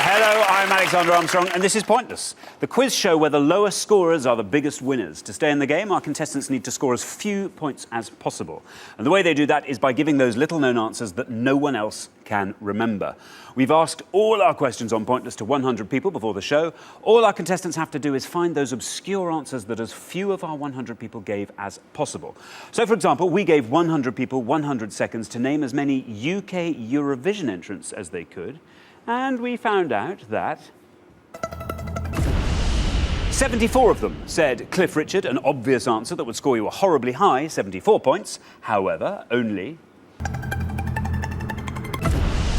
Hello, I'm Alexander Armstrong, and this is Pointless, the quiz show where the lowest scorers are the biggest winners. To stay in the game, our contestants need to score as few points as possible. And the way they do that is by giving those little-known answers that no one else can remember. We've asked all our questions on Pointless to 100 people before the show. All our contestants have to do is find those obscure answers that as few of our 100 people gave as possible. So, for example, we gave 100 people 100 seconds to name as many UK Eurovision entrants as they could. And we found out that 74 of them said Cliff Richard, an obvious answer that would score you a horribly high 74 points. However, only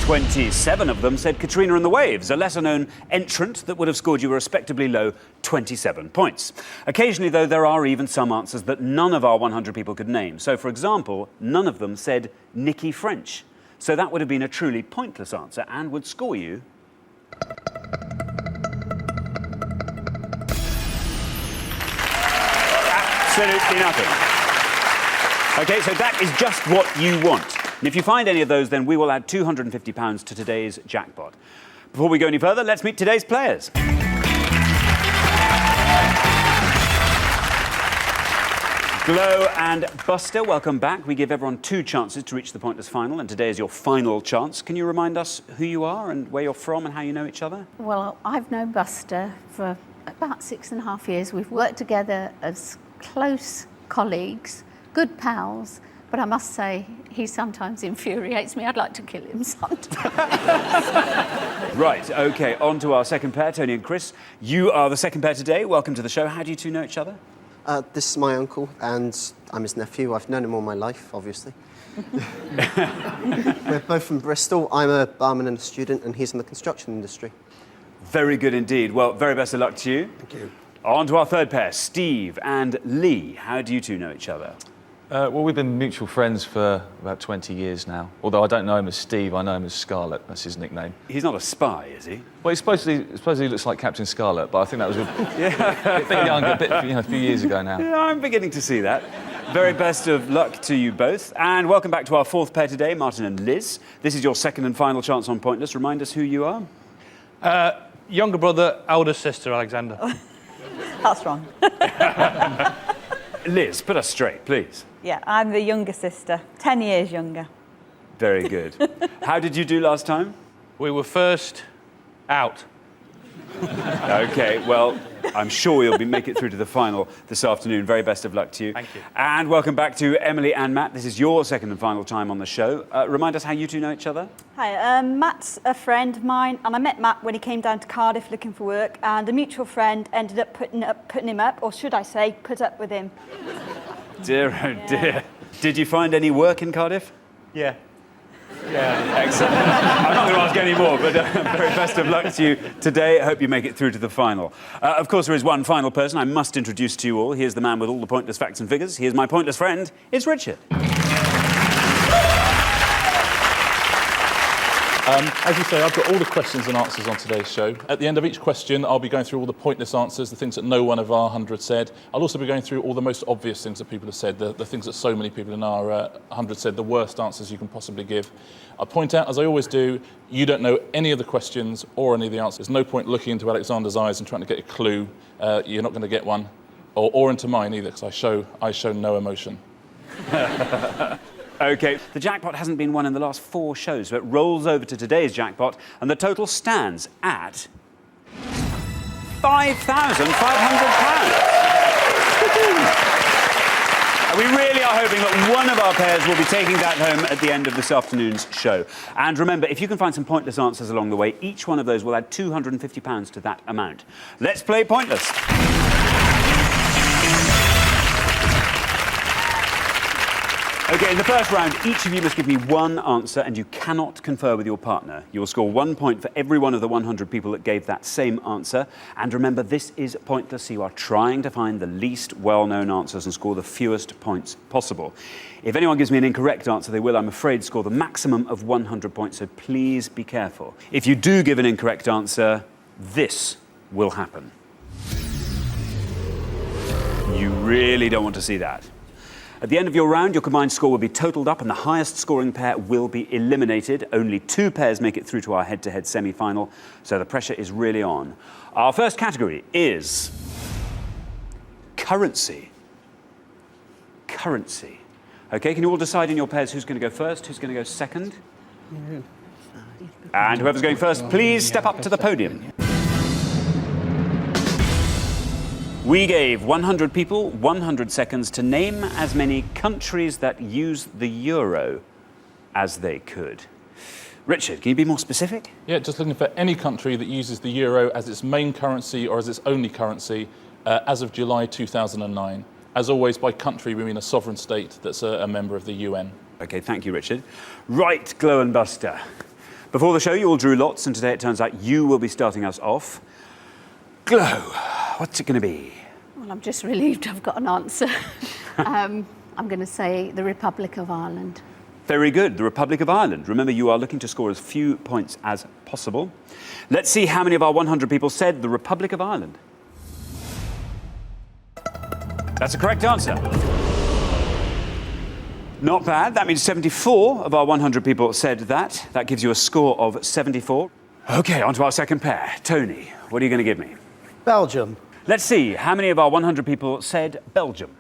27 of them said Katrina and the Waves, a lesser-known entrant that would have scored you a respectably low 27 points. Occasionally, though, there are even some answers that none of our 100 people could name. So, for example, none of them said Nikki French. So that would have been a truly pointless answer and would score you absolutely nothing. OK, so that is just what you want. And if you find any of those, then we will add £250 to today's jackpot. Before we go any further, let's meet today's players. Glow and Buster, welcome back. We give everyone 2 chances to reach the Pointless final, and today is your final chance. Can you remind us who you are and where you're from and how you know each other? Well, I've known Buster for about 6.5 years. We've worked together as close colleagues, good pals, but I must say, he sometimes infuriates me. I'd like to kill him sometimes. Right, OK, on to our second pair, Tony and Chris. You are the second pair today. Welcome to the show. How do you two know each other? This is my uncle, and I'm his nephew. I've known him all my life, obviously. We're both from Bristol. I'm a barman and a student, and he's in the construction industry. Very good indeed. Well, very best of luck to you. Thank you. On to our third pair, Steve and Lee. How do you two know each other? Well, we've been mutual friends for about 20 years now. Although I don't know him as Steve, I know him as Scarlet. That's his nickname. He's not a spy, is he? Well, he supposedly looks like Captain Scarlet, but I think that was a bit younger, a few years ago now. Yeah, I'm beginning to see that. Very best of luck to you both. And welcome back to our fourth pair today, Martin and Liz. This is your second and final chance on Pointless. Remind us who you are. Younger brother, elder sister, Alexander. That's wrong. Liz, put us straight, please. Yeah, I'm the younger sister, 10 years younger. Very good. How did you do last time? We were first out. OK, well, I'm sure you'll make it through to the final this afternoon. Very best of luck to you. Thank you. And welcome back to Emily and Matt. This is your second and final time on the show. Remind us how you two know each other. Hi, Matt's a friend of mine, and I met Matt when he came down to Cardiff looking for work, and a mutual friend ended up putting him up, or should I say, put up with him. Dear, oh dear. Did you find any work in Cardiff? Yeah. Yeah, excellent. I'm not going to ask any more, but very best of luck to you today. I hope you make it through to the final. Of course, there is one final person I must introduce to you all. Here's the man with all the pointless facts and figures. Here's my pointless friend. It's Richard. As you say, I've got all the questions and answers on today's show. At the end of each question, I'll be going through all the pointless answers, the things that no one of our 100 said. I'll also be going through all the most obvious things that people have said, the things that so many people in our 100 said, the worst answers you can possibly give. I'll point out, as I always do, you don't know any of the questions or any of the answers. There's no point looking into Alexander's eyes and trying to get a clue. You're not going to get one. Or into mine either, because I show no emotion. OK, the jackpot hasn't been won in the last 4 shows, so it rolls over to today's jackpot, and the total stands at £5,500. We really are hoping that one of our pairs will be taking that home at the end of this afternoon's show. And remember, if you can find some pointless answers along the way, each one of those will add £250 to that amount. Let's play Pointless. OK, in the first round, each of you must give me one answer, and you cannot confer with your partner. You will score 1 point for every one of the 100 people that gave that same answer. And remember, this is Pointless, so you are trying to find the least well-known answers and score the fewest points possible. If anyone gives me an incorrect answer, they will, I'm afraid, score the maximum of 100 points, so please be careful. If you do give an incorrect answer, this will happen. You really don't want to see that. At the end of your round, your combined score will be totaled up and the highest scoring pair will be eliminated. Only 2 pairs make it through to our head-to-head semi-final, so the pressure is really on. Our first category is currency. Currency. Okay, can you all decide in your pairs who's going to go first, who's going to go second? And whoever's going first, please step up to the podium. We gave 100 people 100 seconds to name as many countries that use the euro as they could. Richard, can you be more specific? Yeah, just looking for any country that uses the euro as its main currency or as its only currency as of July 2009. As always, by country, we mean a sovereign state that's a member of the UN. Okay, thank you, Richard. Right, Glow and Buster. Before the show, you all drew lots, and today it turns out you will be starting us off. Glow, what's it going to be? Well, I'm just relieved I've got an answer. I'm going to say the Republic of Ireland. Very good, the Republic of Ireland. Remember, you are looking to score as few points as possible. Let's see how many of our 100 people said the Republic of Ireland. That's a correct answer. Not bad. That means 74 of our 100 people said that. That gives you a score of 74. Okay, on to our second pair. Tony, what are you going to give me? Belgium. Let's see how many of our 100 people said Belgium.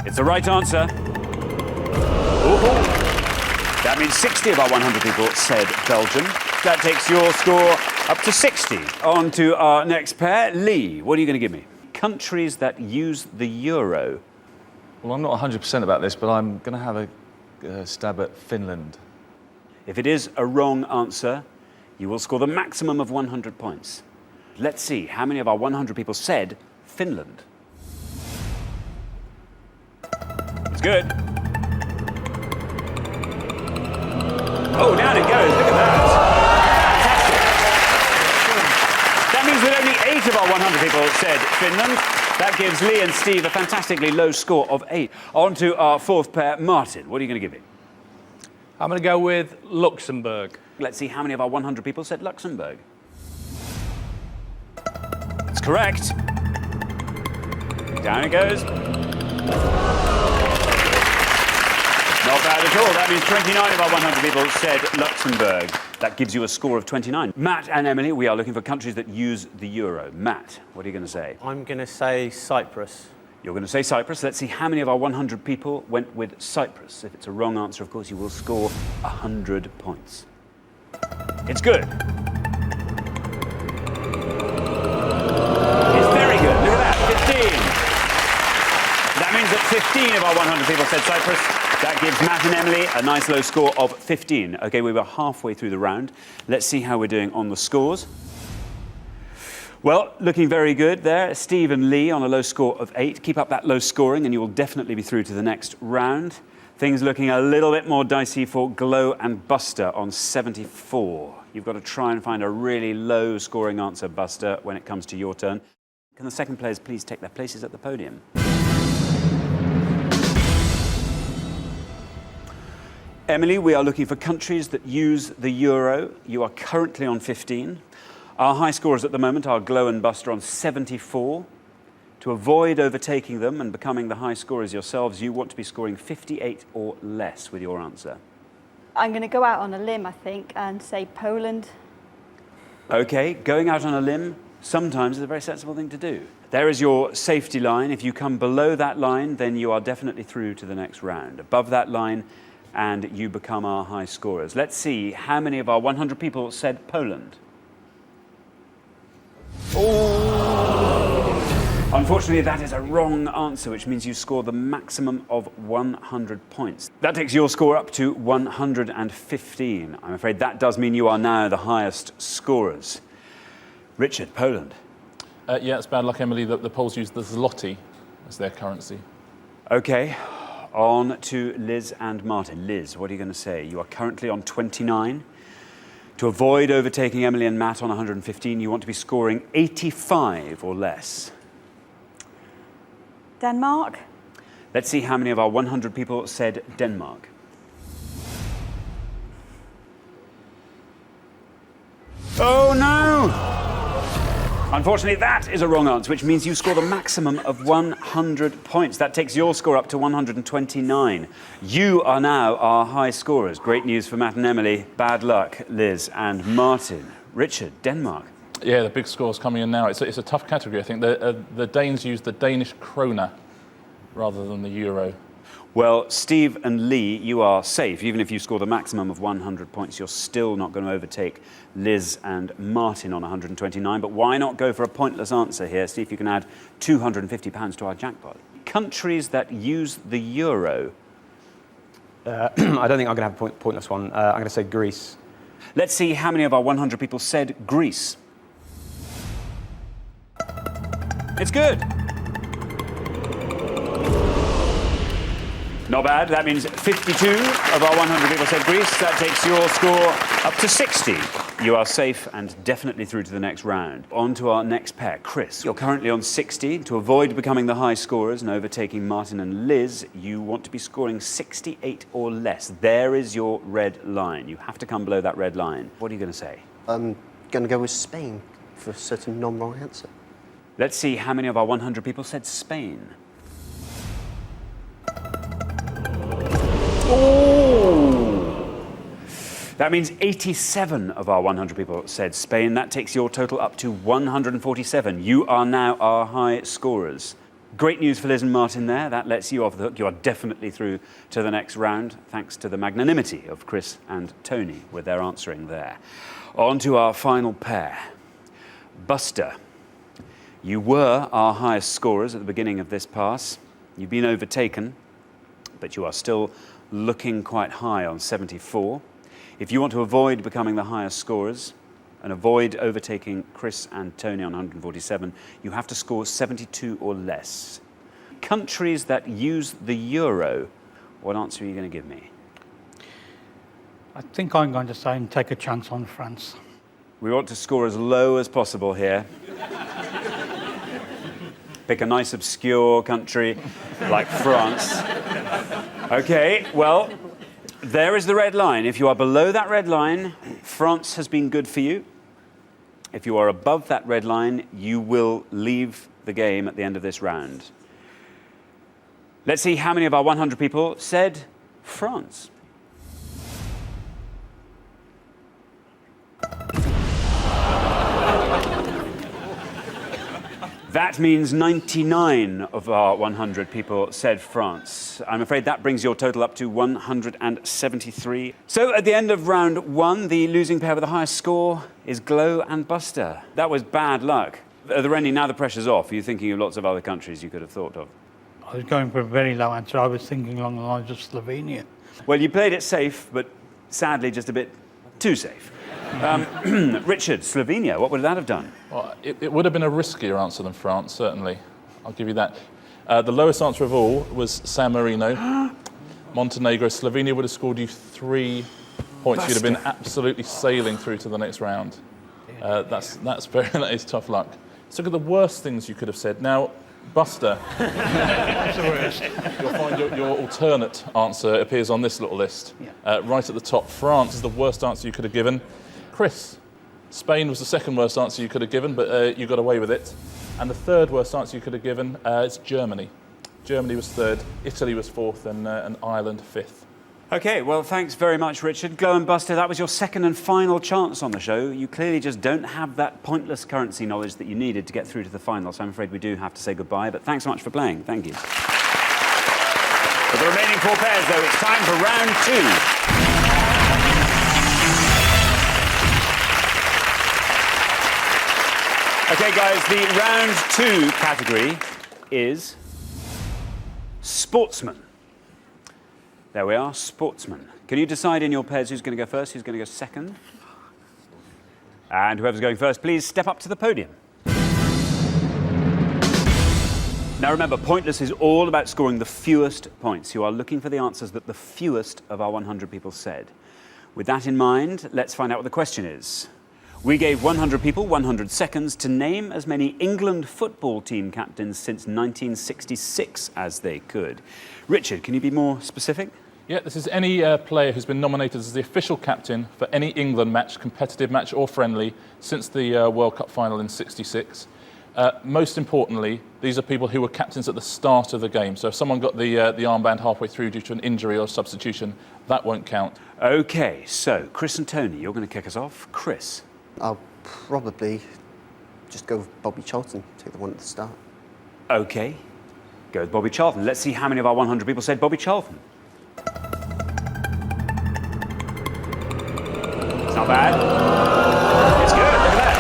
It's the right answer. Ooh. That means 60 of our 100 people said Belgium. That takes your score up to 60. On to our next pair. Lee, what are you going to give me? Countries that use the euro. Well, I'm not 100% about this, but I'm going to have a stab at Finland. If it is a wrong answer, you will score the maximum of 100 points. Let's see how many of our 100 people said Finland. It's good. Oh, down it goes. Look at that. Fantastic. That means that only 8 of our 100 people said Finland. That gives Lee and Steve a fantastically low score of 8. On to our fourth pair. Martin, what are you going to give it? I'm going to go with Luxembourg. Let's see how many of our 100 people said Luxembourg. It's correct. Down it goes. Not bad at all. That means 29 of our 100 people said Luxembourg. That gives you a score of 29. Matt and Emily, we are looking for countries that use the euro. Matt, what are you going to say? I'm going to say Cyprus. You're going to say Cyprus. Let's see how many of our 100 people went with Cyprus. If it's a wrong answer, of course, you will score 100 points. It's good. It's very good. Look at that, 15. That means that 15 of our 100 people said Cyprus. That gives Matt and Emily a nice low score of 15. OK, we were halfway through the round. Let's see how we're doing on the scores. Well, looking very good there. Steve and Lee on a low score of 8. Keep up that low scoring and you will definitely be through to the next round. Things looking a little bit more dicey for Glow and Buster on 74. You've got to try and find a really low scoring answer, Buster, when it comes to your turn. Can the second players please take their places at the podium? Emily, we are looking for countries that use the euro. You are currently on 15. Our high scorers at the moment are Glow and Buster on 74. To avoid overtaking them and becoming the high scorers yourselves, you want to be scoring 58 or less with your answer. I'm going to go out on a limb, I think, and say Poland. OK, going out on a limb sometimes is a very sensible thing to do. There is your safety line. If you come below that line, then you are definitely through to the next round. Above that line, and you become our high scorers. Let's see how many of our 100 people said Poland. Oh! Unfortunately, that is a wrong answer, which means you score the maximum of 100 points. That takes your score up to 115. I'm afraid that does mean you are now the highest scorers. Richard, Poland. Yeah, it's bad luck, Emily. The Poles use the zloty as their currency. OK. On to Liz and Martin. Liz, what are you going to say? You are currently on 29. To avoid overtaking Emily and Matt on 115, you want to be scoring 85 or less. Denmark. Let's see how many of our 100 people said Denmark. Oh, no! Unfortunately, that is a wrong answer, which means you score the maximum of 100 points. That takes your score up to 129. You are now our high scorers. Great news for Matt and Emily. Bad luck, Liz and Martin. Richard, Denmark. Yeah, the big score's coming in now. It's a tough category, I think. The Danes use the Danish krone rather than the euro. Well, Steve and Lee, you are safe. Even if you score the maximum of 100 points, you're still not going to overtake Liz and Martin on 129. But why not go for a pointless answer here? See if you can add £250 to our jackpot. Countries that use the euro. I don't think I'm going to have a pointless one. I'm going to say Greece. Let's see how many of our 100 people said Greece. It's good. Not bad. That means 52 of our 100 people said Greece. That takes your score up to 60. You are safe and definitely through to the next round. On to our next pair. Chris, you're currently on 60. To avoid becoming the high scorers and overtaking Martin and Liz, you want to be scoring 68 or less. There is your red line. You have to come below that red line. What are you going to say? I'm going to go with Spain for a certain non-wrong answer. Let's see how many of our 100 people said Spain. Oh! That means 87 of our 100 people said Spain. That takes your total up to 147. You are now our high scorers. Great news for Liz and Martin there. That lets you off the hook. You are definitely through to the next round, thanks to the magnanimity of Chris and Tony with their answering there. On to our final pair. Buster, you were our highest scorers at the beginning of this pass. You've been overtaken, but you are still looking quite high on 74. If you want to avoid becoming the highest scorers and avoid overtaking Chris and Tony on 147, you have to score 72 or less. Countries that use the euro, what answer are you going to give me? I think I'm going to say and take a chance on France. We want to score as low as possible here. Pick a nice obscure country like France. Okay, well, there is the red line. If you are below that red line, France has been good for you. If you are above that red line, you will leave the game at the end of this round. Let's see how many of our 100 people said France. That means 99 of our 100 people said France. I'm afraid that brings your total up to 173. So at the end of round one, the losing pair with the highest score is Glow and Buster. That was bad luck. The Rennie, now the pressure's off. Are you thinking of lots of other countries you could have thought of? I was going for a very low answer. I was thinking along the lines of Slovenia. Well, you played it safe, but sadly just a bit too safe. Richard, Slovenia, what would that have done? Well, it would have been a riskier answer than France, certainly. I'll give you that. The lowest answer of all was San Marino. Montenegro. Slovenia would have scored you 3 points. You'd have been absolutely sailing through to the next round. That is tough luck. Let's look at the worst things you could have said. Now, Buster, That's the worst. you'll find your alternate answer appears on this little list. Right at the top, France is the worst answer you could have given. Chris, Spain was the second worst answer you could have given, but you got away with it. And the third worst answer you could have given is Germany. Germany was third, Italy was fourth, and Ireland fifth. OK, well, thanks very much, Richard. Glow and Buster, that was your second and final chance on the show. You clearly just don't have that pointless currency knowledge that you needed to get through to the final, so I'm afraid we do have to say goodbye, but thanks so much for playing. Thank you. For the remaining four pairs, though, it's time for round two. OK, guys, the round two category is sportsman. There we are, sportsman. Can you decide in your pairs who's going to go first, who's going to go second? And whoever's going first, please step up to the podium. Now remember, Pointless is all about scoring the fewest points. You are looking for the answers that the fewest of our 100 people said. With that in mind, let's find out what the question is. We gave 100 people 100 seconds to name as many England football team captains since 1966 as they could. Richard, can you be more specific? Yeah, this is any player who's been nominated as the official captain for any England match, competitive match or friendly, since the World Cup final in '66. Most importantly, these are people who were captains at the start of the game. So if someone got the armband halfway through due to an injury or substitution, that won't count. OK, so Chris and Tony, you're going to kick us off. Chris. I'll probably just go with Bobby Charlton, take the one at the start. OK, go with Bobby Charlton. Let's see how many of our 100 people said Bobby Charlton. It's not bad. It's good, look at that.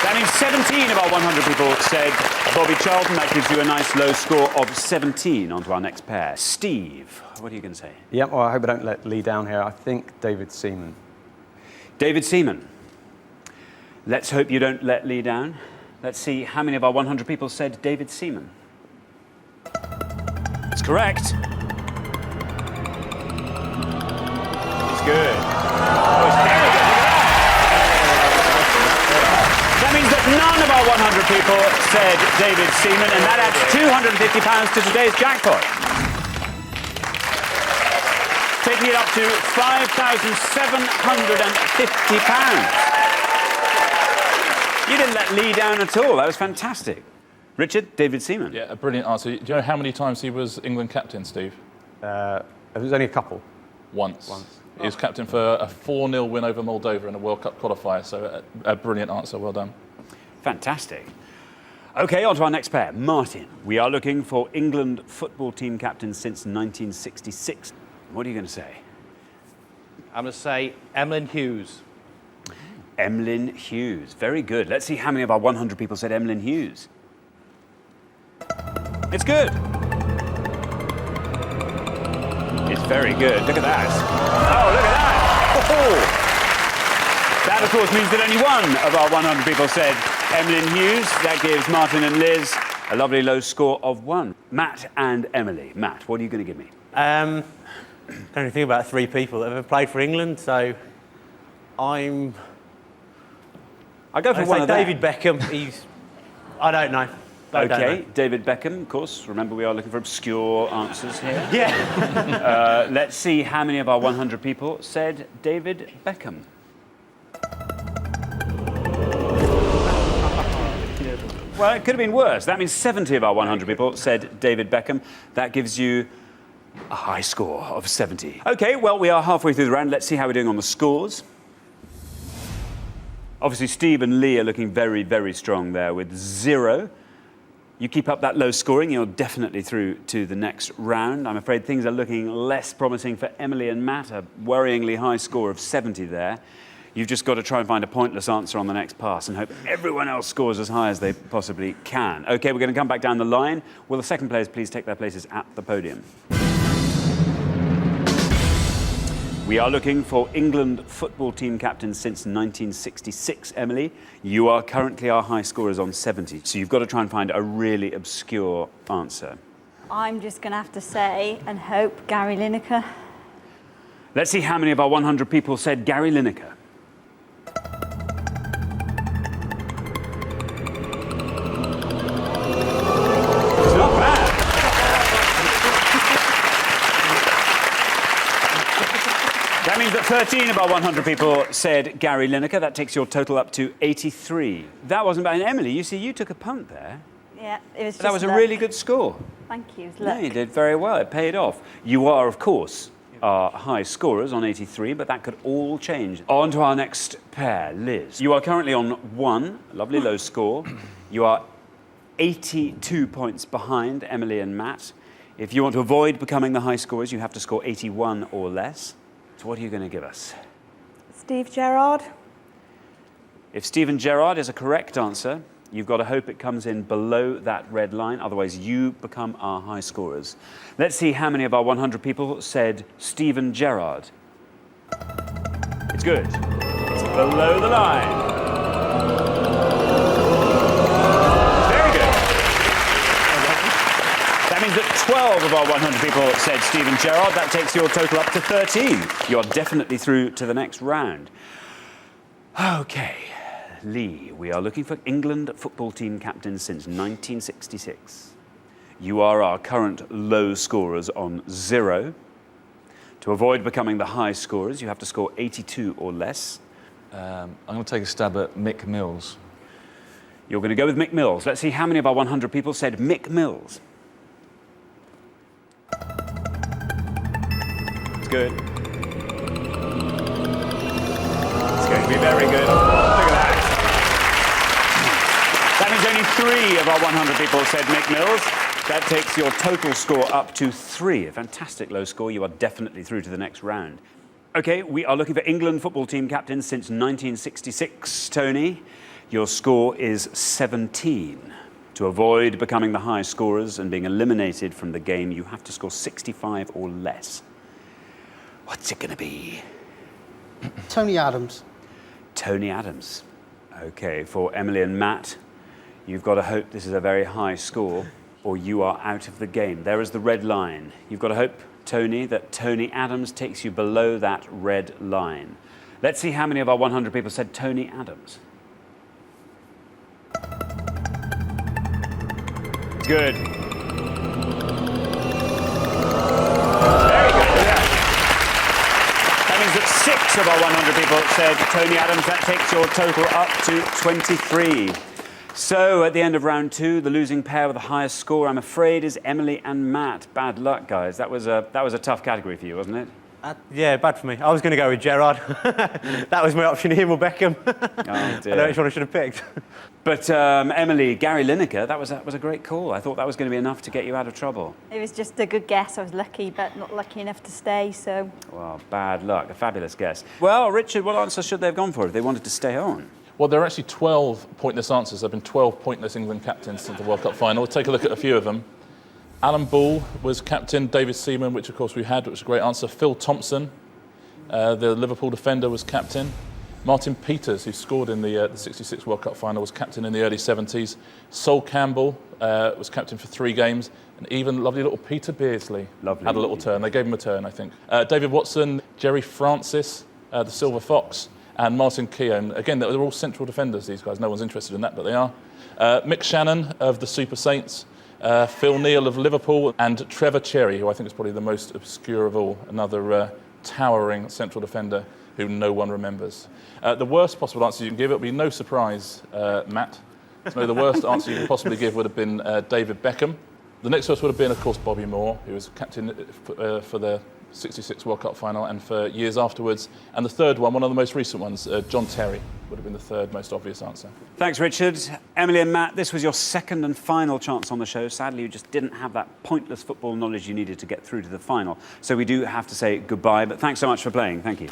That means 17 of our 100 people said Bobby Charlton. That gives you a nice low score of 17. On to our next pair. Steve, what are you going to say? Yeah, well, I hope I don't let Lee down here. I think David Seaman. David Seaman. Let's hope you don't let Lee down. Let's see how many of our 100 people said David Seaman. It's correct. It's good. Oh, it's very good. That means that none of our 100 people said David Seaman, and that adds £250 to today's jackpot. Taking it up to £5,750. You didn't let Lee down at all. That was fantastic. Richard, David Seaman. Yeah, a brilliant answer. Do you know how many times he was England captain, Steve? It was only a couple. Once. He was captain for a 4-0 win over Moldova in a World Cup qualifier, so a brilliant answer. Well done. Fantastic. OK, on to our next pair. Martin, we are looking for England football team captains since 1966. What are you going to say? I'm going to say Emlyn Hughes. Emlyn Hughes. Very good. Let's see how many of our 100 people said Emlyn Hughes. It's good. It's very good. Look at that. Oh, look at that. Oh. That, of course, means that only one of our 100 people said Emlyn Hughes. That gives Martin and Liz a lovely low score of 1. Matt and Emily. Matt, what are you going to give me? I don't really think about 3 people that have ever played for England, so I go for one of them. David Beckham. I don't know. OK, David Beckham, of course. Remember, we are looking for obscure answers here. Yeah. Let's see how many of our 100 people said David Beckham. Well, it could have been worse. That means 70 of our 100 people said David Beckham. That gives you a high score of 70. OK, well, we are halfway through the round. Let's see how we're doing on the scores. Obviously, Steve and Lee are looking very, very strong there with 0. You keep up that low scoring, you're definitely through to the next round. I'm afraid things are looking less promising for Emily and Matt, a worryingly high score of 70 there. You've just got to try and find a pointless answer on the next pass and hope everyone else scores as high as they possibly can. OK, we're going to come back down the line. Will the second players please take their places at the podium? We are looking for England football team captains since 1966, Emily. You are currently our high scorers on 70, so you've got to try and find a really obscure answer. I'm just going to have to say and hope Gary Lineker. Let's see how many of our 100 people said Gary Lineker. It's not bad. That means that 13 of our 100 people said Gary Lineker. That takes your total up to 83. That wasn't bad. And Emily, you see, you took a punt there. Yeah, it was just That was a luck. really good score. Thank you. It was No, luck. you did very well. It paid off. You are, of course, our high scorers on 83, but that could all change. On to our next pair, Liz. You are currently on 1, lovely low score. You are 82 points behind Emily and Matt. If you want to avoid becoming the high scorers, you have to score 81 or less. So what are you going to give us? Steve Gerrard. If Steven Gerrard is a correct answer, you've got to hope it comes in below that red line, otherwise you become our high scorers. Let's see how many of our 100 people said Steven Gerrard. It's good. It's below the line. Very good. That means that 12 of our 100 people said Steven Gerrard. That takes your total up to 13. You're definitely through to the next round. OK. Lee, we are looking for England football team captains since 1966. You are our current low scorers on 0. To avoid becoming the high scorers, you have to score 82 or less. I'm going to take a stab at Mick Mills. You're going to go with Mick Mills. Let's see how many of our 100 people said Mick Mills. It's good. It's going to be very good. Look at that. That means only 3 of our 100 people said Mick Mills. That takes your total score up to 3. A fantastic low score. You are definitely through to the next round. OK, we are looking for England football team captain since 1966. Tony, your score is 17. To avoid becoming the high scorers and being eliminated from the game, you have to score 65 or less. What's it going to be? Tony Adams. Tony Adams. OK, for Emily and Matt, you've got to hope this is a very high score, or you are out of the game. There is the red line. You've got to hope, Tony, that Tony Adams takes you below that red line. Let's see how many of our 100 people said Tony Adams. Good. Very good, yeah. That means that 6 of our 100 people said Tony Adams. That takes your total up to 23. So, at the end of round 2, the losing pair with the highest score, I'm afraid, is Emily and Matt. Bad luck, guys. That was a tough category for you, wasn't it? Yeah, bad for me. I was going to go with Gerrard. That was my option, him or Beckham. Oh, dear. I know which one I should have picked. But, Emily, Gary Lineker, that was a great call. I thought that was going to be enough to get you out of trouble. It was just a good guess. I was lucky, but not lucky enough to stay, so... Well, bad luck. A fabulous guess. Well, Richard, what answer should they have gone for if they wanted to stay on? Well, there are actually 12 pointless answers. There have been 12 pointless England captains since the World Cup final. We'll take a look at a few of them. Alan Ball was captain. David Seaman, which of course we had, which was a great answer. Phil Thompson, the Liverpool defender, was captain. Martin Peters, who scored in the 66 World Cup final, was captain in the early 70s. Sol Campbell was captain for 3 games. And even lovely little Peter Beardsley had a little turn. They gave him a turn, I think. David Watson, Jerry Francis, the Silver Fox, and Martin Keown. Again, they're all central defenders, these guys. No one's interested in that, but they are. Mick Shannon of the Super Saints, Phil Neal of Liverpool, and Trevor Cherry, who I think is probably the most obscure of all, another towering central defender who no one remembers. The worst possible answer you can give, it would be no surprise, Matt. No, the worst answer you could possibly give would have been David Beckham. The next worst would have been, of course, Bobby Moore, who was captain for the 66 World Cup final and for years afterwards. And the third one of the most recent ones, John Terry, would have been the third most obvious answer. Thanks, Richard. Emily and Matt, this was your second and final chance on the show. Sadly, you just didn't have that pointless football knowledge you needed to get through to the final. So we do have to say goodbye, but thanks so much for playing. Thank you.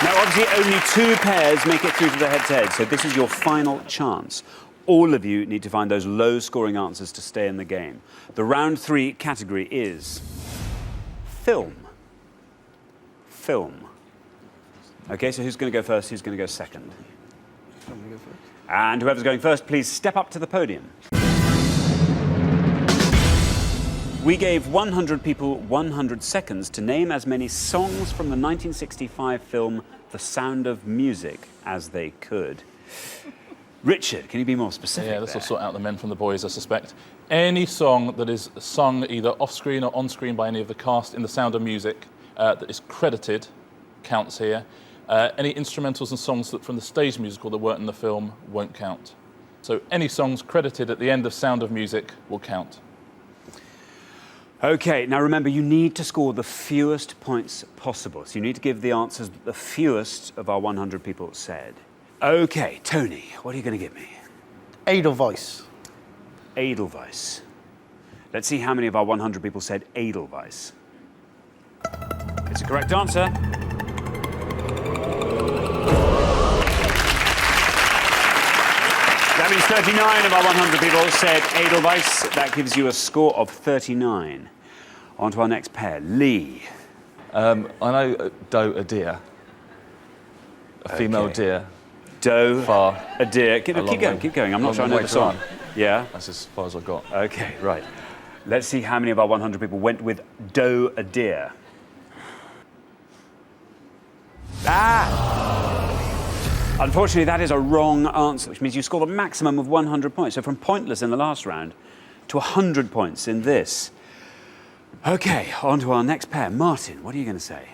Now, obviously, only 2 pairs make it through to the head-to-head, so this is your final chance. All of you need to find those low-scoring answers to stay in the game. The round 3 category is film. Film. OK, so who's going to go first? Who's going to go second? I'm going to go first. And whoever's going first, please step up to the podium. We gave 100 people 100 seconds to name as many songs from the 1965 film The Sound of Music as they could. Richard, can you be more specific? Yeah, this will sort out the men from the boys, I suspect. Any song that is sung either off-screen or on-screen by any of the cast in The Sound of Music that is credited counts here. Any instrumentals and songs that from the stage musical that weren't in the film won't count. So any songs credited at the end of Sound of Music will count. OK, now remember, you need to score the fewest points possible. So you need to give the answers that the fewest of our 100 people said. OK, Tony, what are you going to give me? Edelweiss. Edelweiss. Let's see how many of our 100 people said Edelweiss. It's a correct answer. That means 39 of our 100 people said Edelweiss. That gives you a score of 39. On to our next pair. Lee. I know Doe a deer. A female deer. Doe, Far. a deer. Keep going. I'm not sure I know the song. Yeah? That's as far as I got. OK, right. Let's see how many of our 100 people went with Doe, a deer. Unfortunately, that is a wrong answer, which means you score the maximum of 100 points. So from pointless in the last round to 100 points in this. OK, on to our next pair. Martin, what are you going to say?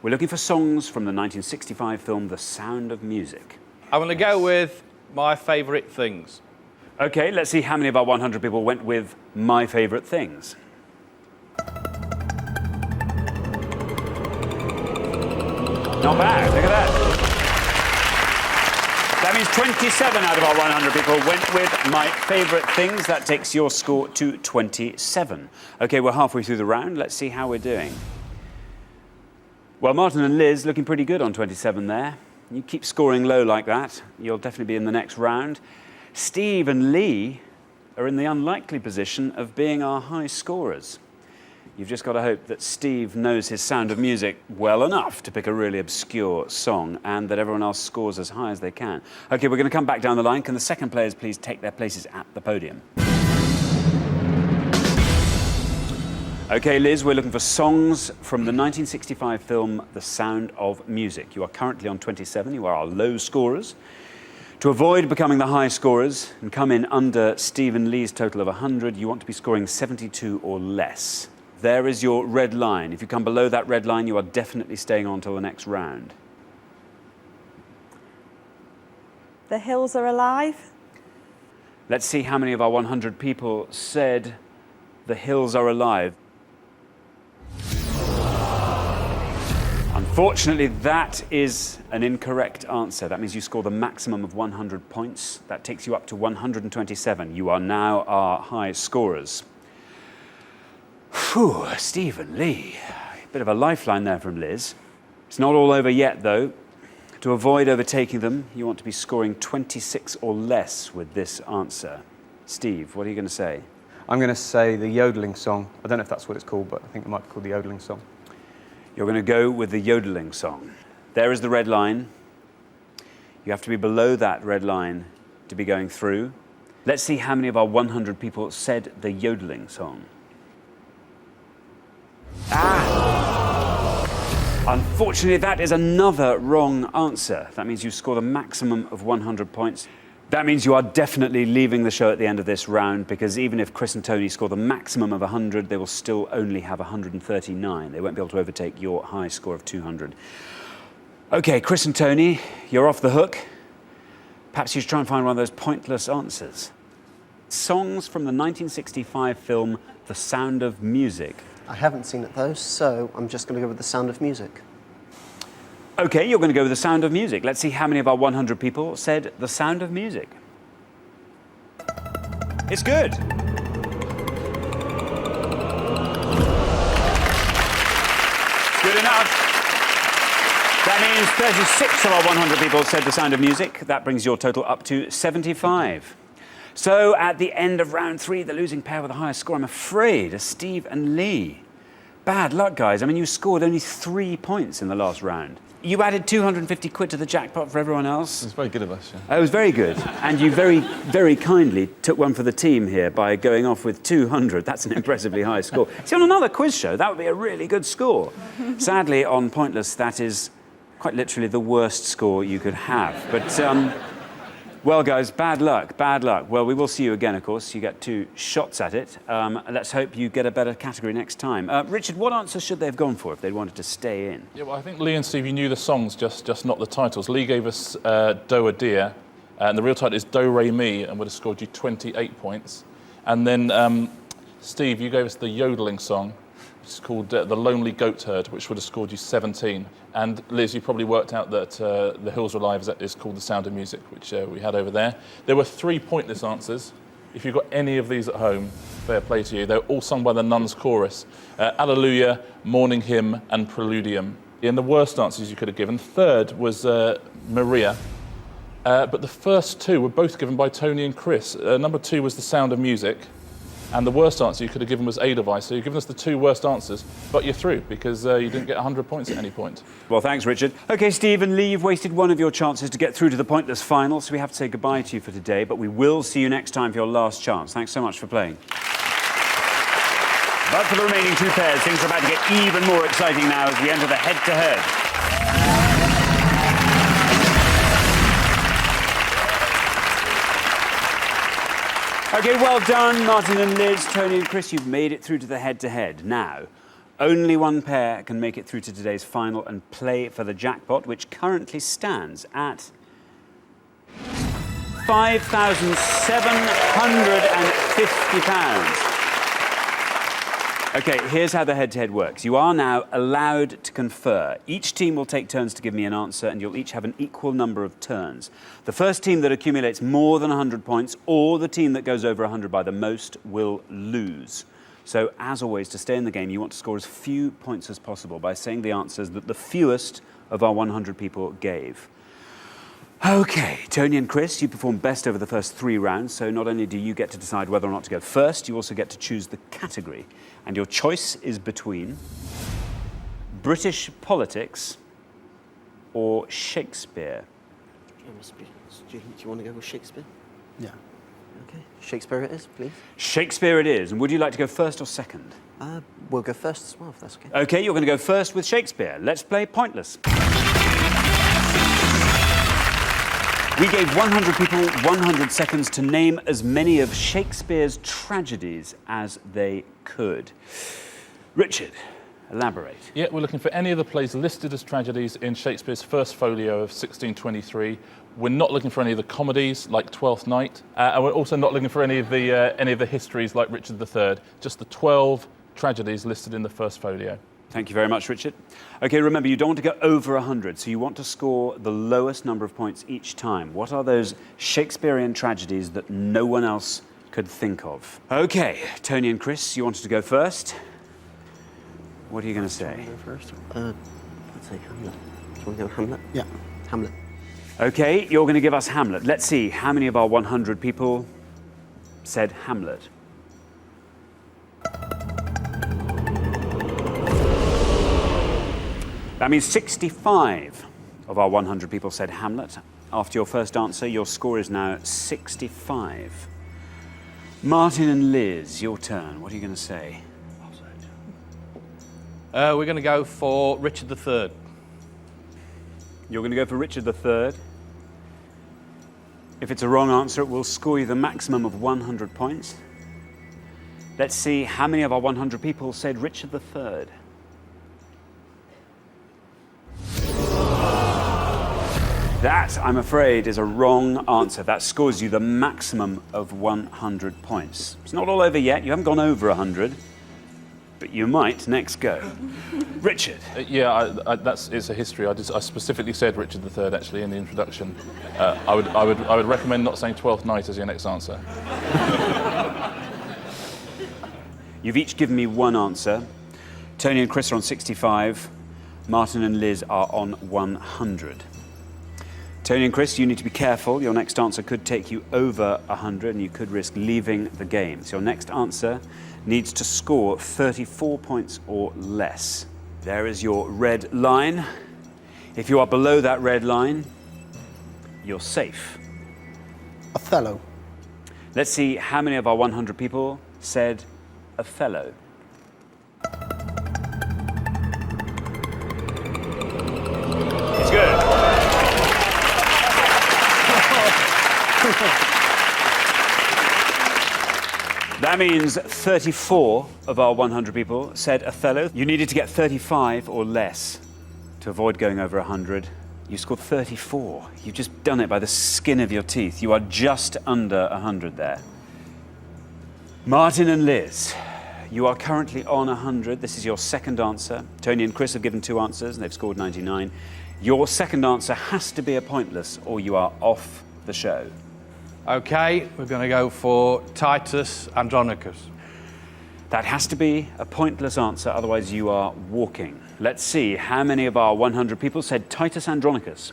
We're looking for songs from the 1965 film The Sound of Music. I'm going to go with My Favourite Things. OK, let's see how many of our 100 people went with My Favourite Things. Not bad, look at that. That means 27 out of our 100 people went with My Favourite Things. That takes your score to 27. OK, we're halfway through the round. Let's see how we're doing. Well, Martin and Liz looking pretty good on 27 there. You keep scoring low like that, you'll definitely be in the next round. Steve and Lee are in the unlikely position of being our high scorers. You've just got to hope that Steve knows his Sound of Music well enough to pick a really obscure song and that everyone else scores as high as they can. OK, we're going to come back down the line. Can the second players please take their places at the podium? OK, Liz, we're looking for songs from the 1965 film The Sound of Music. You are currently on 27. You are our low scorers. To avoid becoming the high scorers and come in under Steve and Lee's total of 100, you want to be scoring 72 or less. There is your red line. If you come below that red line, you are definitely staying on till the next round. The Hills Are Alive. Let's see how many of our 100 people said The Hills Are Alive. Unfortunately, that is an incorrect answer. That means you score the maximum of 100 points. That takes you up to 127. You are now our high scorers. Phew, Stephen Lee. Bit of a lifeline there from Liz. It's not all over yet, though. To avoid overtaking them, you want to be scoring 26 or less with this answer. Steve, what are you going to say? I'm going to say the yodeling song. I don't know if that's what it's called, but I think it might be called the yodeling song. You're going to go with the yodeling song. There is the red line. You have to be below that red line to be going through. Let's see how many of our 100 people said the yodeling song. Unfortunately, that is another wrong answer. That means you score the maximum of 100 points. That means you are definitely leaving the show at the end of this round, because even if Chris and Tony score the maximum of 100, they will still only have 139. They won't be able to overtake your high score of 200. OK, Chris and Tony, you're off the hook. Perhaps you should try and find one of those pointless answers. Songs from the 1965 film The Sound of Music. I haven't seen it though, so I'm just going to go with The Sound of Music. OK, you're going to go with The Sound of Music. Let's see how many of our 100 people said The Sound of Music. It's good. Good enough. That means 36 of our 100 people said The Sound of Music. That brings your total up to 75. So at the end of round 3, the losing pair with the highest score, I'm afraid, are Steve and Lee. Bad luck, guys. I mean, you scored only 3 points in the last round. You added 250 quid to the jackpot for everyone else. It was very good of us, yeah. It was very good. And you very, very kindly took one for the team here by going off with 200. That's an impressively high score. See, on another quiz show, that would be a really good score. Sadly, on Pointless, that is quite literally the worst score you could have. But, well, guys, bad luck, bad luck. Well, we will see you again, of course. You get 2 shots at it. Let's hope you get a better category next time. Richard, what answers should they have gone for if they wanted to stay in? Yeah, well, I think Lee and Steve, you knew the songs, just not the titles. Lee gave us Do a Dear, and the real title is Do Re Mi, and would have scored you 28 points. And then, Steve, you gave us the yodeling song, which is called The Lonely Goat Herd, which would have scored you 17. And Liz, you probably worked out that The Hills Are Alive is called The Sound of Music, which we had over there. There were 3 pointless answers. If you've got any of these at home, fair play to you. They're all sung by the Nuns Chorus. Alleluia, Morning Hymn, and Preludium. And the worst answers you could have given. Third was Maria. But the first 2 were both given by Tony and Chris. Number 2 was The Sound of Music. And the worst answer you could have given was Edelweiss. So you've given us the 2 worst answers, but you're through because you didn't get 100 points at any point. Well, thanks, Richard. OK, Steve and Lee, you've wasted one of your chances to get through to the Pointless final, so we have to say goodbye to you for today, but we will see you next time for your last chance. Thanks so much for playing. But for the remaining 2 pairs, things are about to get even more exciting now as we enter the head-to-head. OK, well done, Martin and Liz, Tony and Chris. You've made it through to the head-to-head. Now, only one pair can make it through to today's final and play for the jackpot, which currently stands at £5,750. OK, here's how the head-to-head works. You are now allowed to confer. Each team will take turns to give me an answer, and you'll each have an equal number of turns. The first team that accumulates more than 100 points, or the team that goes over 100 by the most, will lose. So, as always, to stay in the game, you want to score as few points as possible by saying the answers that the fewest of our 100 people gave. OK, Tony and Chris, you performed best over the first 3 rounds, so not only do you get to decide whether or not to go first, you also get to choose the category. And your choice is between British politics or Shakespeare. Do you want to go with Shakespeare? Yeah. OK, Shakespeare it is, please. Shakespeare it is. And would you like to go first or second? We'll go first as well, if that's OK. OK, you're going to go first with Shakespeare. Let's play Pointless. We gave 100 people 100 seconds to name as many of Shakespeare's tragedies as they could. Richard, elaborate. Yeah, we're looking for any of the plays listed as tragedies in Shakespeare's first folio of 1623. We're not looking for any of the comedies like Twelfth Night, and we're also not looking for any of the histories like Richard III. Just the 12 tragedies listed in the first folio. Thank you very much, Richard. OK, remember, you don't want to go over 100, so you want to score the lowest number of points each time. What are those Shakespearean tragedies that no one else could think of? OK, Tony and Chris, you wanted to go first. What are you going to say? Go first. I'd say Hamlet. Do you want to go Hamlet? Yeah. Hamlet. OK, you're going to give us Hamlet. Let's see how many of our 100 people said Hamlet. That means 65 of our 100 people said Hamlet. After your first answer, your score is now 65. Martin and Liz, your turn. What are you going to say? We're going to go for Richard III. You're going to go for Richard III. If it's a wrong answer, it will score you the maximum of 100 points. Let's see how many of our 100 people said Richard III. That, I'm afraid, is a wrong answer. That scores you the maximum of 100 points. It's not all over yet. You haven't gone over 100, but you might next go. Richard. Yeah, it's a history. I specifically said Richard III actually in the introduction. I would recommend not saying Twelfth Night as your next answer. You've each given me one answer. Tony and Chris are on 65. Martin and Liz are on 100. Tony and Chris, you need to be careful. Your next answer could take you over 100 and you could risk leaving the game. So your next answer needs to score 34 points or less. There is your red line. If you are below that red line, you're safe. Othello. Let's see how many of our 100 people said Othello. It's good. That means 34 of our 100 people said Othello. You needed to get 35 or less to avoid going over 100. You scored 34. You've just done it by the skin of your teeth. You are just under 100 there. Martin and Liz, you are currently on 100. This is your second answer. Tony and Chris have given 2 answers and they've scored 99. Your second answer has to be a pointless or you are off the show. OK, we're going to go for Titus Andronicus. That has to be a pointless answer, otherwise you are walking. Let's see how many of our 100 people said Titus Andronicus.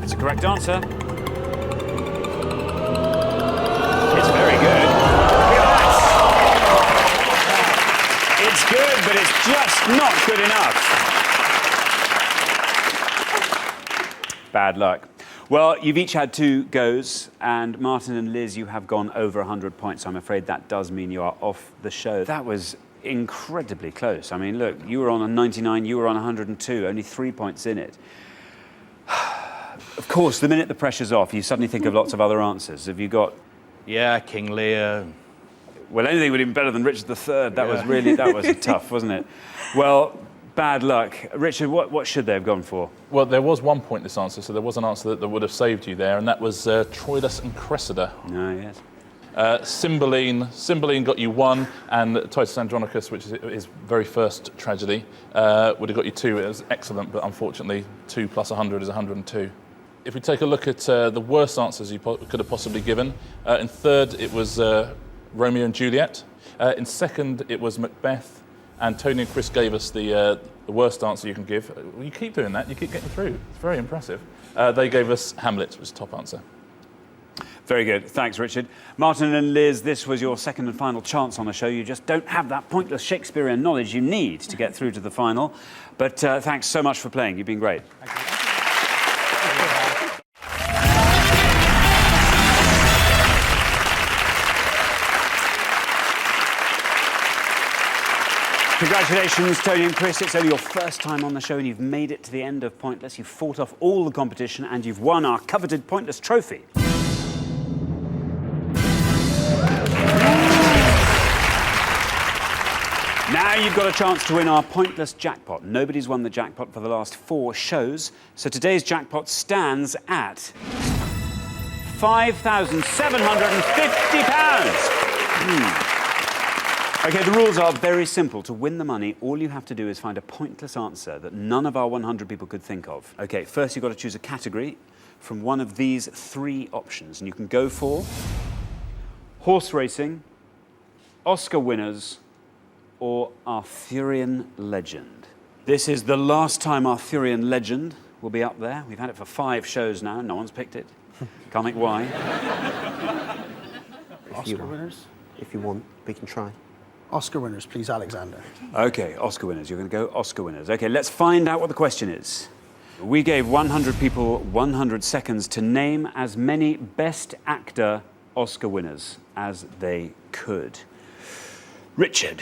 It's a correct answer. It's very good. It's good, but it's just not good enough. Bad luck. Well, you've each had 2 goes, and Martin and Liz, you have gone over 100 points. So I'm afraid that does mean you are off the show. That was incredibly close. I mean, look, you were on a 99, you were on 102, only 3 points in it. Of course, the minute the pressure's off, you suddenly think of lots of other answers. Have you got... Yeah, King Lear. Well, anything would have been better than Richard III. That was tough, wasn't it? Well, bad luck. Richard, what should they have gone for? Well, there was one pointless answer, so there was an answer that would have saved you there, and that was Troilus and Cressida. Oh, yes. Cymbeline got you 1, and Titus Andronicus, which is his very first tragedy, would have got you 2. It was excellent, but unfortunately 2 plus 100 is 102. If we take a look at the worst answers you could have possibly given, in third it was Romeo and Juliet. In second it was Macbeth, and Tony and Chris gave us the worst answer you can give. Well, you keep doing that, you keep getting through. It's very impressive. They gave us Hamlet, which was the top answer. Very good. Thanks, Richard. Martin and Liz, this was your second and final chance on the show. You just don't have that pointless Shakespearean knowledge you need to get through to the final. But thanks so much for playing. You've been great. Congratulations, Tony and Chris. It's only your first time on the show and you've made it to the end of Pointless. You've fought off all the competition and you've won our coveted Pointless trophy. Now you've got a chance to win our Pointless jackpot. Nobody's won the jackpot for the last 4 shows, so today's jackpot stands at £5,750. OK, the rules are very simple. To win the money, all you have to do is find a pointless answer that none of our 100 people could think of. OK, first you've got to choose a category from one of these 3 options, and you can go for horse racing, Oscar winners, or Arthurian legend. This is the last time Arthurian legend will be up there. We've had it for 5 shows now. No one's picked it. Can't think why. Oscar winners? If you want, we can try. Oscar winners, please, Alexander. OK, Oscar winners. You're going to go Oscar winners. OK, let's find out what the question is. We gave 100 people 100 seconds to name as many Best Actor Oscar winners as they could. Richard.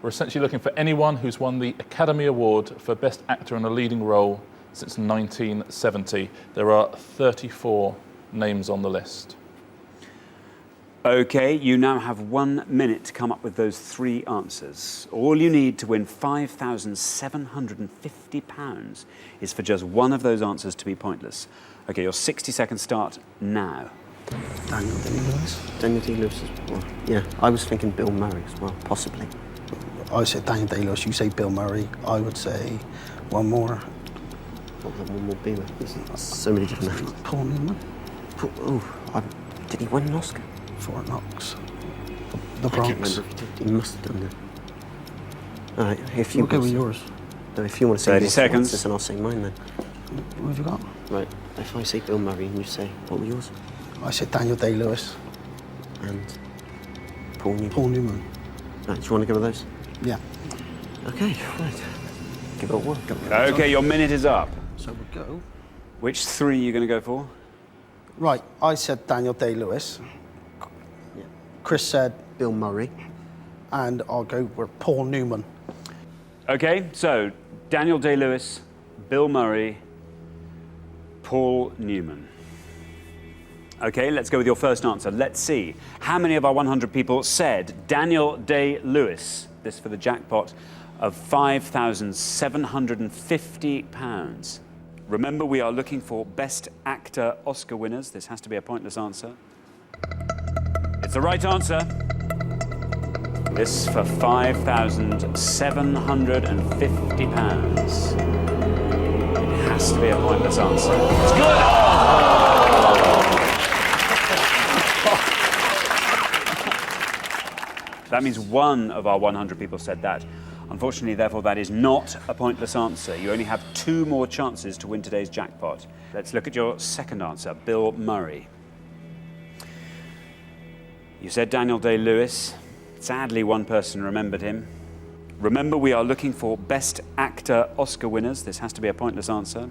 We're essentially looking for anyone who's won the Academy Award for Best Actor in a Leading Role since 1970. There are 34 names on the list. OK, you now have 1 minute to come up with those 3 answers. All you need to win £5,750 is for just one of those answers to be pointless. OK, your 60 seconds start now. Daniel Day-Lewis. Daniel Day-Lewis as well. Yeah, I was thinking Bill Murray as well, possibly. I said Daniel Day-Lewis, you say Bill Murray. I would say one more. What would that one more be? There's so many different names. Paul Newman. Did he win an Oscar? Fort Knox. The I can't Bronx. remember if he did. He must have done that. All right, if you We'll go with yours. No, if you want to say 30 your seconds. answers, then I'll say mine then. What have you got? Right, if I say Bill Murray and you say, what were yours? I said Daniel Day-Lewis. And Paul Newman. Paul Newman. Right, do you want to go with those? Yeah. OK, right. Give it a whirl. OK, your minute is up. So we'll go. Which 3 are you going to go for? Right, I said Daniel Day-Lewis. Yeah. Chris said Bill Murray. And I'll go with Paul Newman. OK, so Daniel Day-Lewis, Bill Murray, Paul Newman. OK, let's go with your first answer. Let's see. How many of our 100 people said Daniel Day-Lewis? This for the jackpot of £5,750. Remember, we are looking for Best Actor Oscar winners. This has to be a pointless answer. It's the right answer. This for £5,750. It has to be a pointless answer. It's good! That means 1 of our 100 people said that. Unfortunately, therefore, that is not a pointless answer. You only have 2 more chances to win today's jackpot. Let's look at your second answer, Bill Murray. You said Daniel Day-Lewis. Sadly, 1 person remembered him. Remember, we are looking for Best Actor Oscar winners. This has to be a pointless answer.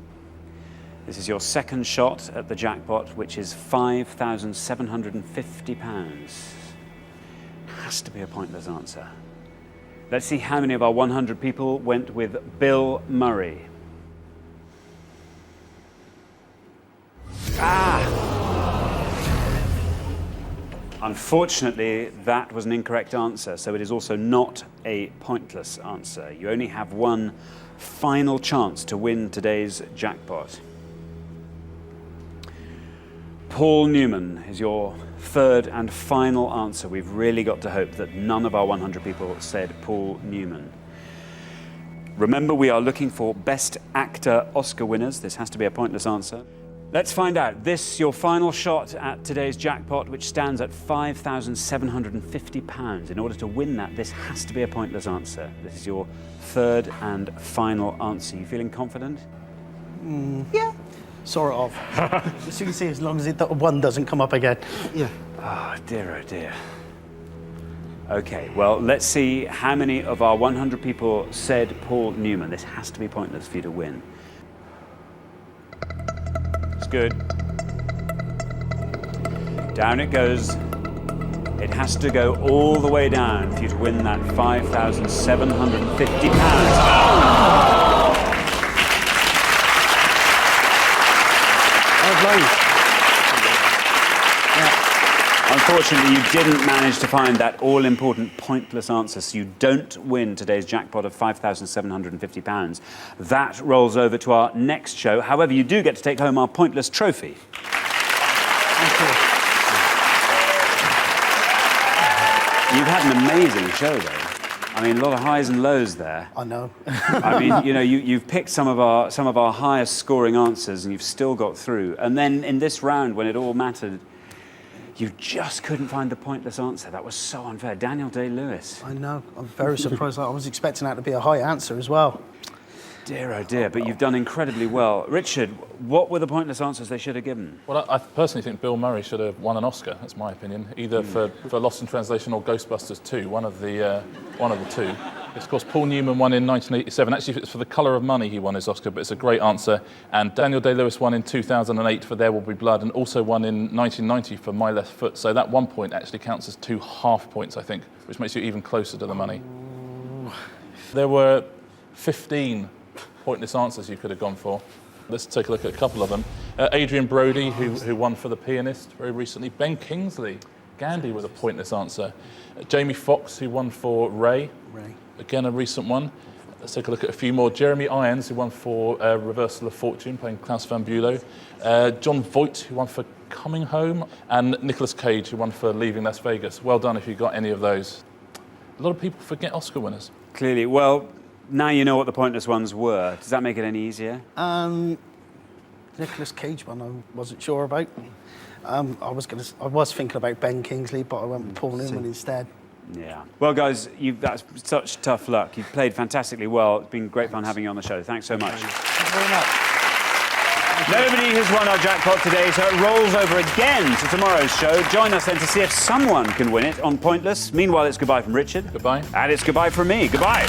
This is your second shot at the jackpot, which is £5,750. Has to be a pointless answer. Let's see how many of our 100 people went with Bill Murray. Unfortunately, that was an incorrect answer, so it is also not a pointless answer. You only have one final chance to win today's jackpot. Paul Newman is your third and final answer. We've really got to hope that none of our 100 people said Paul Newman. Remember, we are looking for Best Actor Oscar winners. This has to be a pointless answer. Let's find out. This, your final shot at today's jackpot, which stands at £5,750. In order to win that, this has to be a pointless answer. This is your third and final answer. You feeling confident? Yeah. Sort of. As you can see, as long as one doesn't come up again. Yeah. Oh dear, oh dear. Okay, well, let's see how many of our 100 people said Paul Newman. This has to be pointless for you to win. It's good. Down it goes. It has to go all the way down for you to win that £5,750. Unfortunately, you didn't manage to find that all-important pointless answer, so you don't win today's jackpot of £5,750. That rolls over to our next show. However, you do get to take home our pointless trophy. Thank you. You've had an amazing show, though. I mean, a lot of highs and lows there. I know. I mean, you know, you've picked some of our highest scoring answers, and you've still got through. And then in this round, when it all mattered, you just couldn't find the pointless answer. That was so unfair. Daniel Day-Lewis. I know. I'm very surprised. I was expecting that to be a high answer as well. Dear, oh dear, but you've done incredibly well. Richard, what were the pointless answers they should have given? Well, I personally think Bill Murray should have won an Oscar. That's my opinion, either for Lost in Translation or Ghostbusters 2, one of the two. It's, of course, Paul Newman won in 1987. Actually, it's for The Colour of Money he won his Oscar, but it's a great answer. And Daniel Day-Lewis won in 2008 for There Will Be Blood, and also won in 1990 for My Left Foot. So that 1 point actually counts as 2 half points, I think, which makes you even closer to the money. There were 15 pointless answers you could have gone for. Let's take a look at a couple of them. Adrian Brody, who won for The Pianist very recently. Ben Kingsley, Gandhi, with a pointless answer. Jamie Foxx, who won for Ray. Again, a recent one. Let's take a look at a few more. Jeremy Irons, who won for Reversal of Fortune, playing Klaus van Bülow. John Voight, who won for Coming Home. And Nicolas Cage, who won for Leaving Las Vegas. Well done if you got any of those. A lot of people forget Oscar winners. Clearly. Well, now you know what the pointless ones were. Does that make it any easier? Nicolas Cage one I wasn't sure about. I was thinking about Ben Kingsley, but I went with Paul Newman instead. Yeah. Well, guys, that's such tough luck. You've played fantastically well. It's been great fun having you on the show. Thanks so much. Thank you very much. Nobody has won our jackpot today, so it rolls over again to tomorrow's show. Join us then to see if someone can win it on Pointless. Meanwhile, it's goodbye from Richard. Goodbye. And it's goodbye from me. Goodbye.